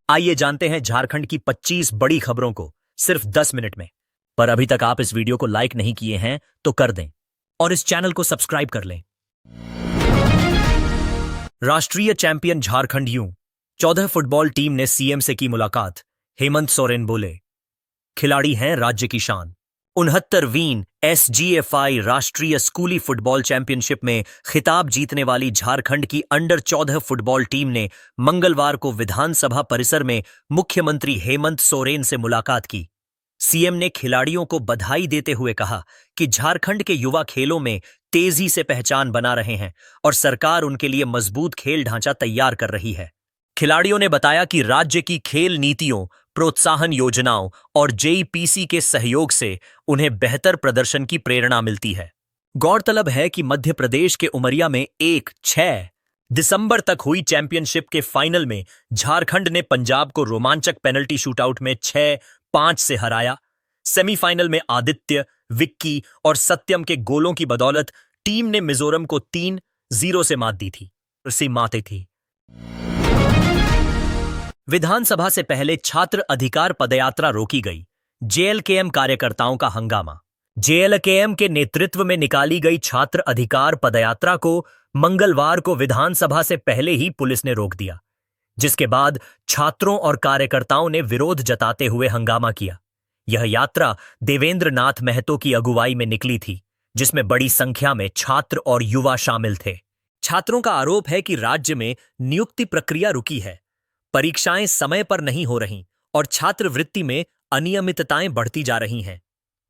आइए जानते हैं झारखंड की 25 बड़ी खबरों को सिर्फ 10 मिनट में। पर अभी तक आप इस वीडियो को लाइक नहीं किए हैं तो कर दें और इस चैनल को सब्सक्राइब कर लें। राष्ट्रीय चैंपियन झारखंड 14 फुटबॉल टीम ने सीएम से की मुलाकात। हेमंत सोरेन बोले, खिलाड़ी हैं राज्य की शान। 69वीं SGFI राष्ट्रीय स्कूली फुटबॉल चैंपियनशिप में खिताब जीतने वाली झारखंड की अंडर 14 फुटबॉल टीम ने मंगलवार को विधानसभा परिसर में मुख्यमंत्री हेमंत सोरेन से मुलाकात की। सीएम ने खिलाड़ियों को बधाई देते हुए कहा कि झारखंड के युवा खेलों में तेजी से पहचान बना रहे हैं और सरकार उनके लिए मजबूत खेल ढांचा तैयार कर रही है। खिलाड़ियों ने बताया कि राज्य की खेल नीतियों, प्रोत्साहन योजनाओं और JPC के सहयोग से उन्हें बेहतर प्रदर्शन की प्रेरणा मिलती है। गौरतलब है कि मध्य प्रदेश के उमरिया में 1-6 दिसंबर तक हुई चैंपियनशिप के फाइनल में झारखंड ने पंजाब को रोमांचक पेनल्टी शूटआउट में 6-5 से हराया। सेमीफाइनल में आदित्य, विक्की और सत्यम के गोलों की बदौलत टीम ने मिजोरम को 3-0 से मात दी थी। विधानसभा से पहले छात्र अधिकार पदयात्रा रोकी गई। JLKM कार्यकर्ताओं का हंगामा। JLKM के नेतृत्व में निकाली गई छात्र अधिकार पदयात्रा को मंगलवार को विधानसभा से पहले ही पुलिस ने रोक दिया, जिसके बाद छात्रों और कार्यकर्ताओं ने विरोध जताते हुए हंगामा किया। यह यात्रा देवेंद्र नाथ महतो की अगुवाई में निकली थी, जिसमें बड़ी संख्या में छात्र और युवा शामिल थे। छात्रों का आरोप है कि राज्य में नियुक्ति प्रक्रिया रुकी है, परीक्षाएं समय पर नहीं हो रहीं और छात्रवृत्ति में अनियमितताएं बढ़ती जा रही हैं।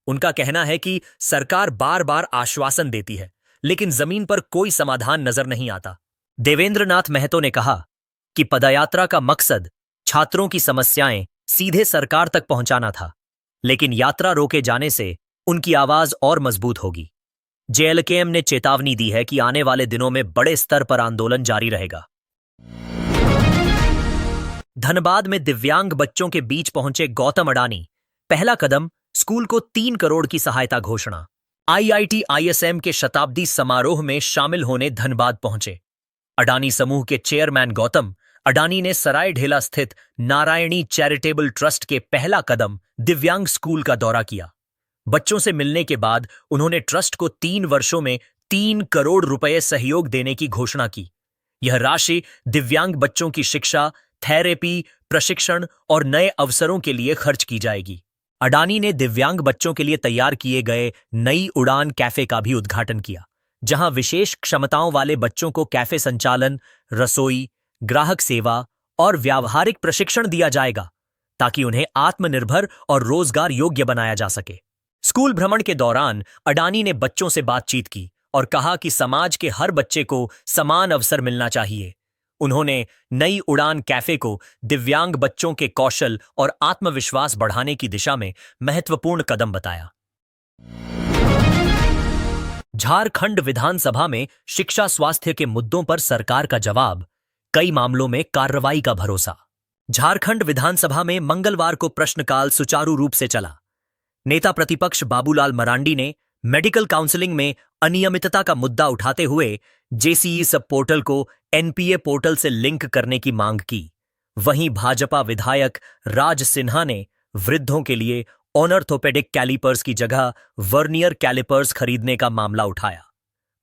उनका कहना है कि सरकार बार बार आश्वासन देती है, लेकिन जमीन पर कोई समाधान नजर नहीं आता। देवेंद्र नाथ महतो ने कहा कि पदयात्रा का मकसद छात्रों की समस्याएं सीधे सरकार तक पहुंचाना था, लेकिन यात्रा रोके जाने से उनकी आवाज और मजबूत होगी। JLKM ने चेतावनी दी है कि आने वाले दिनों में बड़े स्तर पर आंदोलन जारी रहेगा। धनबाद में दिव्यांग बच्चों के बीच पहुंचे गौतम अडानी। पहला कदम, स्कूल को 3 करोड़ की सहायता घोषणा। IIT ISM के शताब्दी समारोह में शामिल होने धनबाद पहुंचे अडानी समूह के चेयरमैन गौतम अडानी ने सरायढेला स्थित नारायणी चैरिटेबल ट्रस्ट के पहला कदम दिव्यांग स्कूल का दौरा किया। बच्चों से मिलने के बाद उन्होंने ट्रस्ट को 3 वर्षों में 3 करोड़ रुपए सहयोग देने की घोषणा की। यह राशि दिव्यांग बच्चों की शिक्षा, थेरेपी, प्रशिक्षण और नए अवसरों के लिए खर्च की जाएगी। अडानी ने दिव्यांग बच्चों के लिए तैयार किए गए नई उड़ान कैफे का भी उद्घाटन किया, जहां विशेष क्षमताओं वाले बच्चों को कैफे संचालन, रसोई, ग्राहक सेवा और व्यावहारिक प्रशिक्षण दिया जाएगा, ताकि उन्हें आत्मनिर्भर और रोजगार योग्य बनाया जा सके। स्कूल भ्रमण के दौरान अडानी ने बच्चों से बातचीत की और कहा कि समाज के हर बच्चे को समान अवसर मिलना चाहिए। उन्होंने नई उड़ान कैफे को दिव्यांग बच्चों के कौशल और आत्मविश्वास बढ़ाने की दिशा में महत्वपूर्ण कदम बताया। झारखंड विधानसभा में शिक्षा स्वास्थ्य के मुद्दों पर सरकार का जवाब, कई मामलों में कार्रवाई का भरोसा। झारखंड विधानसभा में मंगलवार को प्रश्नकाल सुचारू रूप से चला। नेता प्रतिपक्ष बाबूलाल मरांडी ने मेडिकल काउंसलिंग में अनियमितता का मुद्दा उठाते हुए JCE सब पोर्टल को NPA पोर्टल से लिंक करने की मांग की। वहीं भाजपा विधायक राज सिन्हा ने वृद्धों के लिए ऑनर्थोपेडिक कैलिपर्स की जगह वर्नियर कैलिपर्स खरीदने का मामला उठाया।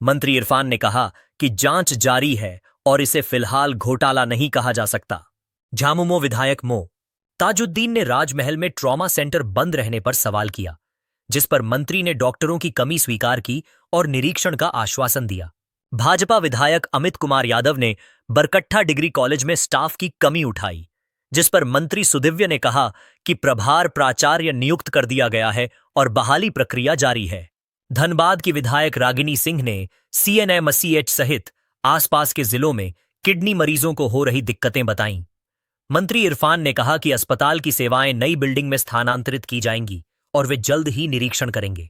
मंत्री इरफान ने कहा कि जांच जारी है और इसे फिलहाल घोटाला नहीं कहा जा सकता। झामुमो विधायक मो ताजुद्दीन ने राजमहल में ट्रॉमा सेंटर बंद रहने पर सवाल किया, जिस पर मंत्री ने डॉक्टरों की कमी स्वीकार की और निरीक्षण का आश्वासन दिया। भाजपा विधायक अमित कुमार यादव ने बरकट्ठा डिग्री कॉलेज में स्टाफ की कमी उठाई, जिस पर मंत्री सुदिव्य ने कहा कि प्रभार प्राचार्य नियुक्त कर दिया गया है और बहाली प्रक्रिया जारी है। धनबाद की विधायक रागिनी सिंह ने CNMCH सहित आसपास के जिलों में किडनी मरीजों को हो रही दिक्कतें बताईं। मंत्री इरफान ने कहा कि अस्पताल की सेवाएं नई बिल्डिंग में स्थानांतरित की जाएंगी और वे जल्द ही निरीक्षण करेंगे।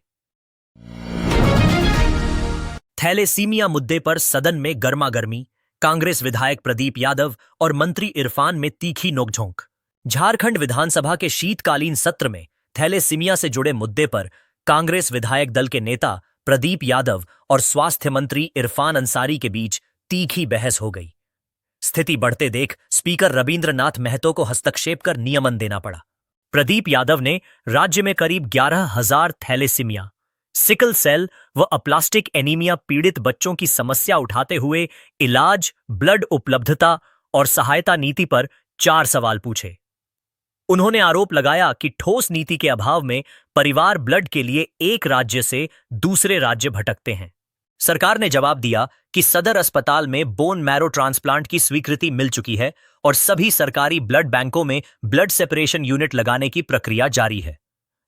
थैलेसीमिया मुद्दे पर सदन में गर्मागर्मी। कांग्रेस विधायक प्रदीप यादव और मंत्री इरफान में तीखी नोकझोंक। झारखंड विधानसभा के शीतकालीन सत्र में थैलेसीमिया से जुड़े मुद्दे पर कांग्रेस विधायक दल के नेता प्रदीप यादव और स्वास्थ्य मंत्री इरफान अंसारी के बीच तीखी बहस हो गई। स्थिति बढ़ते देख स्पीकर रवींद्रनाथ महतो को हस्तक्षेप कर नियमन देना पड़ा। प्रदीप यादव ने राज्य में करीब 11,000 थैलेसीमिया, सिकल सेल व अप्लास्टिक एनीमिया पीड़ित बच्चों की समस्या उठाते हुए इलाज, ब्लड उपलब्धता और सहायता नीति पर 4 सवाल पूछे। उन्होंने आरोप लगाया कि ठोस नीति के अभाव में परिवार ब्लड के लिए एक राज्य से दूसरे राज्य भटकते हैं। सरकार ने जवाब दिया कि सदर अस्पताल में बोन मैरो ट्रांसप्लांट की स्वीकृति मिल चुकी है और सभी सरकारी ब्लड बैंकों में ब्लड सेपरेशन यूनिट लगाने की प्रक्रिया जारी है।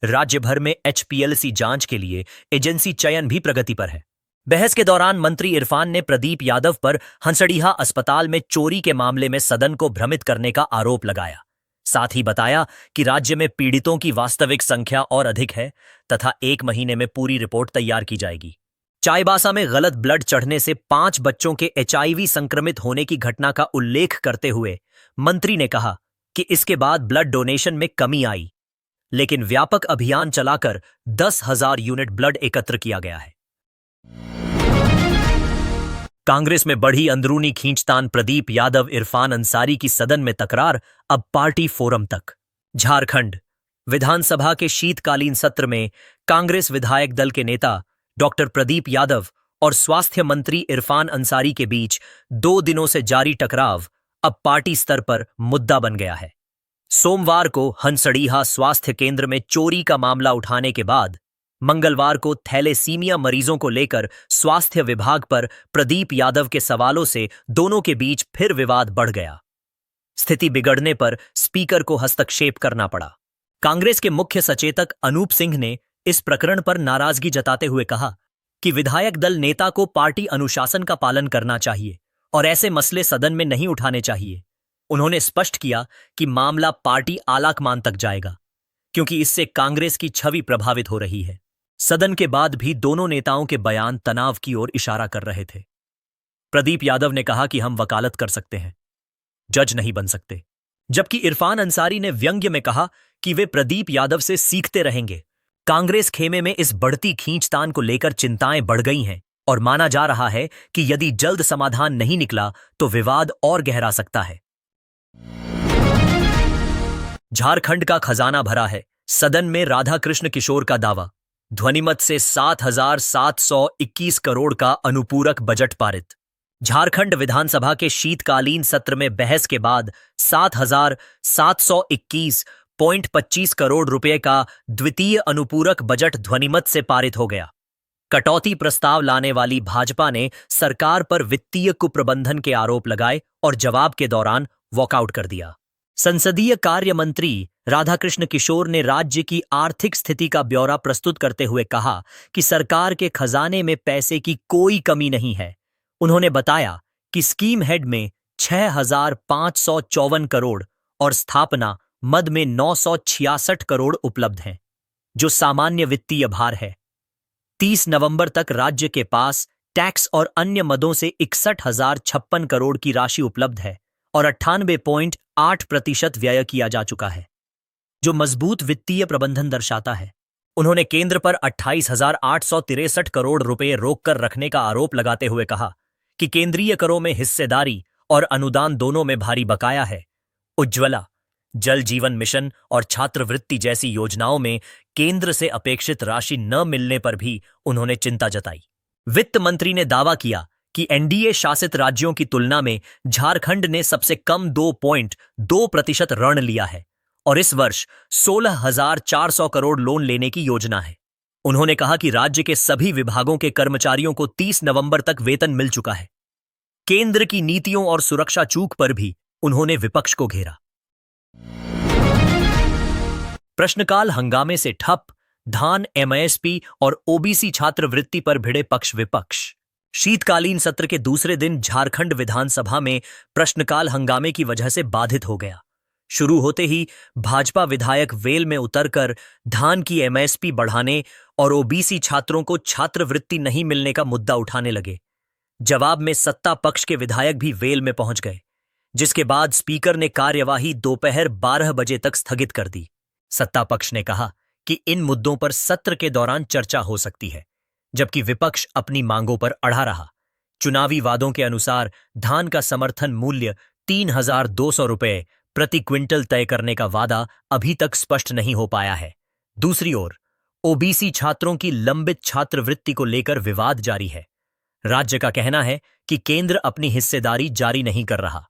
राज्य भर में HPLC जांच के लिए एजेंसी चयन भी प्रगति पर है। बहस के दौरान मंत्री इरफान ने प्रदीप यादव पर हंसडीहा अस्पताल में चोरी के मामले में सदन को भ्रमित करने का आरोप लगाया। साथ ही बताया कि राज्य में पीड़ितों की वास्तविक संख्या और अधिक है तथा 1 महीने में पूरी रिपोर्ट तैयार की जाएगी। चाईबासा में गलत ब्लड चढ़ने से 5 बच्चों के HIV संक्रमित होने की घटना का उल्लेख करते हुए मंत्री ने कहा कि इसके बाद ब्लड डोनेशन में कमी आई, लेकिन व्यापक अभियान चलाकर 10,000 यूनिट ब्लड एकत्र किया गया है। कांग्रेस में बढ़ी अंदरूनी खींचतान, प्रदीप यादव इरफान अंसारी की सदन में तकरार अब पार्टी फोरम तक। झारखंड विधानसभा के शीतकालीन सत्र में कांग्रेस विधायक दल के नेता डॉक्टर प्रदीप यादव और स्वास्थ्य मंत्री इरफान अंसारी के बीच 2 दिनों से जारी टकराव अब पार्टी स्तर पर मुद्दा बन गया है। सोमवार को हंसडीहा स्वास्थ्य केंद्र में चोरी का मामला उठाने के बाद मंगलवार को थैलेसीमिया मरीजों को लेकर स्वास्थ्य विभाग पर प्रदीप यादव के सवालों से दोनों के बीच फिर विवाद बढ़ गया। स्थिति बिगड़ने पर स्पीकर को हस्तक्षेप करना पड़ा। कांग्रेस के मुख्य सचेतक अनूप सिंह ने इस प्रकरण पर नाराजगी जताते हुए कहा कि विधायक दल नेता को पार्टी अनुशासन का पालन करना चाहिए और ऐसे मसले सदन में नहीं उठाने चाहिए। उन्होंने स्पष्ट किया कि मामला पार्टी आलाकमान तक जाएगा क्योंकि इससे कांग्रेस की छवि प्रभावित हो रही है। सदन के बाद भी दोनों नेताओं के बयान तनाव की ओर इशारा कर रहे थे। प्रदीप यादव ने कहा कि हम वकालत कर सकते हैं, जज नहीं बन सकते, जबकि इरफान अंसारी ने व्यंग्य में कहा कि वे प्रदीप यादव से सीखते रहेंगे। कांग्रेस खेमे में इस बढ़ती खींचतान को लेकर चिंताएं बढ़ गई हैं और माना जा रहा है कि यदि जल्द समाधान नहीं निकला तो विवाद और गहरा सकता है। झारखंड का खजाना भरा है, सदन में राधाकृष्ण किशोर का दावा। ध्वनिमत से 7,721 करोड़ का अनुपूरक बजट पारित। झारखंड विधानसभा के शीतकालीन सत्र में बहस के बाद 7,721.25 करोड़ रुपए का द्वितीय अनुपूरक बजट ध्वनिमत से पारित हो गया। कटौती प्रस्ताव लाने वाली भाजपा ने सरकार पर वित्तीय कुप्रबंधन के आरोप लगाए और जवाब के दौरान वॉकआउट कर दिया। संसदीय कार्य मंत्री राधाकृष्ण किशोर ने राज्य की आर्थिक स्थिति का ब्यौरा प्रस्तुत करते हुए कहा कि सरकार के खजाने में पैसे की कोई कमी नहीं है। उन्होंने बताया कि स्कीम हेड में 6,554 करोड़ और स्थापना मद में 966 करोड़ उपलब्ध हैं, जो सामान्य वित्तीय भार है। 30 नवंबर तक राज्य के पास टैक्स और अन्य मदों से 61,056 करोड़ की राशि उपलब्ध है और 98.8% व्यय किया जा चुका है, जो मजबूत वित्तीय प्रबंधन दर्शाता है। उन्होंने केंद्र पर 28,863 करोड़ रुपए रोक कर रखने का आरोप लगाते हुए कहा कि केंद्रीय करों में हिस्सेदारी और अनुदान दोनों में भारी बकाया है। उज्ज्वला, जल जीवन मिशन और छात्रवृत्ति जैसी योजनाओं में केंद्र से अपेक्षित राशि न मिलने पर भी उन्होंने चिंता जताई। वित्त मंत्री ने दावा किया कि एनडीए शासित राज्यों की तुलना में झारखंड ने सबसे कम 2.2% ऋण लिया है और इस वर्ष 16,400 करोड़ लोन लेने की योजना है। उन्होंने कहा कि राज्य के सभी विभागों के कर्मचारियों को 30 नवंबर तक वेतन मिल चुका है। केंद्र की नीतियों और सुरक्षा चूक पर भी उन्होंने विपक्ष को घेरा। प्रश्नकाल हंगामे से ठप, धान, MISP और OBC छात्रवृत्ति पर भिड़े पक्ष विपक्ष। शीतकालीन सत्र के दूसरे दिन झारखंड विधानसभा में प्रश्नकाल हंगामे की वजह से बाधित हो गया। शुरू होते ही भाजपा विधायक वेल में उतरकर धान की MISP बढ़ाने और OBC छात्रों को छात्रवृत्ति नहीं मिलने का मुद्दा उठाने लगे। जवाब में सत्ता पक्ष के विधायक भी वेल में पहुंच गए, जिसके बाद स्पीकर ने कार्यवाही दोपहर 12 बजे तक स्थगित कर दी। सत्ता पक्ष ने कहा कि इन मुद्दों पर सत्र के दौरान चर्चा हो सकती है, जबकि विपक्ष अपनी मांगों पर अड़ा रहा। चुनावी वादों के अनुसार धान का समर्थन मूल्य 3,200 रुपये प्रति क्विंटल तय करने का वादा अभी तक स्पष्ट नहीं हो पाया है। दूसरी ओर ओबीसी छात्रों की लंबित छात्रवृत्ति को लेकर विवाद जारी है। राज्य का कहना है कि केंद्र अपनी हिस्सेदारी जारी नहीं कर रहा।